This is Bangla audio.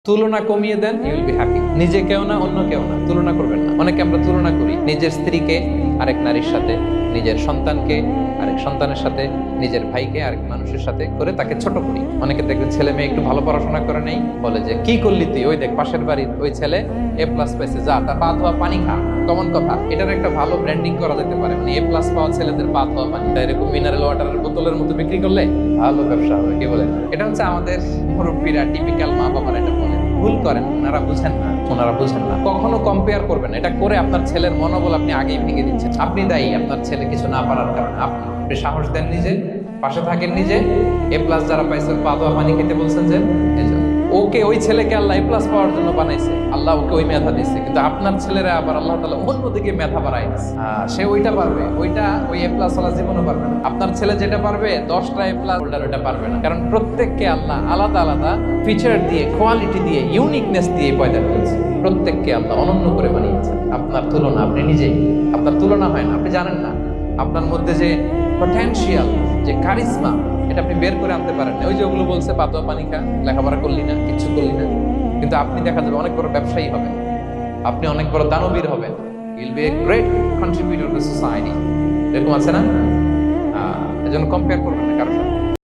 তুলনা কমিয়ে দেন, ইউ উইল বি হ্যাপি। নিজে কেউ না, অন্য কেউ না, তুলনা করবেন না। অনেকে আমরা তুলনা করি নিজের স্ত্রীকে আরেক নারীর সাথে, নিজের সন্তানকে আরেক সন্তানের সাথে, নিজের ভাইকে আরেক মানুষের সাথে করে তাকে ছোট করি। অনেকে দেখবেন ছেলে মেয়ে একটু ভালো পড়াশোনা করে নেই, বলে যে কি করলি তুই, ওই দেখ পাশের বাড়ির ওই ছেলে A+ পাইছে, যা তার পা ধোয়া পানি খা। কমন কথা, এটার একটা ভালো ব্র্যান্ডিং করা যেতে পারে, মানে A+ পাওয়া ছেলেদের পা ধোয়া পানি এরকম মিনারেল ওয়াটারের বোতলের মতো বিক্রি করলে ভালো ব্যবসা হবে। কি বলেন? এটা হচ্ছে আমাদের মুরব্বীরা, টিপিক্যাল মা বাবারা এটা বলে। ভুল করেন, ওনারা বুঝেন না, ওনারা বুঝেন না। কখনো কম্পেয়ার করবেন, এটা করে আপনার ছেলের মনোবল আপনি আগেই ভেঙে দিচ্ছেন। আপনি দায়ী আপনার ছেলে কিছু না পারার কারণে। আপনি সাহস দেন নিজে, পাশে থাকেন নিজে। A+ যারা পাইছে পা ধোয়া পানি খেতে বলছেন যে এজন্য। ওকে, ওই ছেলেকে আল্লাহ A+ পাওয়ার জন্য বানাইছে, আল্লাহ ওকে ওই মেধা দিচ্ছে, কিন্তু আপনার ছেলেরা আবার আল্লাহ তাআলা অন্যদিকে মেধা বাড়াই দিচ্ছে। সে ওইটা পারবে, ওইটা ওই A+ ওয়ালা জীবনও পারবে না। আপনার ছেলে যেটা পারবে 10টা A+ হোল্ডার ওইটা পারবে না, কারণ প্রত্যেককে আল্লাহ আলাদা আলাদা ফিচার দিয়ে, কোয়ালিটি দিয়ে, ইউনিকনেস দিয়ে পয়দা করেছে। প্রত্যেককে আল্লাহ অনন্য করে বানিয়েছে। আপনার তুলনা আপনি নিজেই, আপনার তুলনা হয় না, আপনি জানেন না আপনার মধ্যে যে পটেনশিয়াল, যে কারিজমা, এটা আপনি বের করে আনতে পারেন না। ওই যে ওগুলো বলছে পাতোয়া পানি খা, লেখাপড়া করলি না, কিচ্ছু করলি না, কিন্তু আপনি দেখা যাবে অনেক বড় ব্যবসায়ী হবেন, আপনি অনেক বড় দানবীর হবেন। You'll B a great contributor two society. এরকম আছে না? এজন্য কম্পেয়ার করবেন না কারোর সাথে।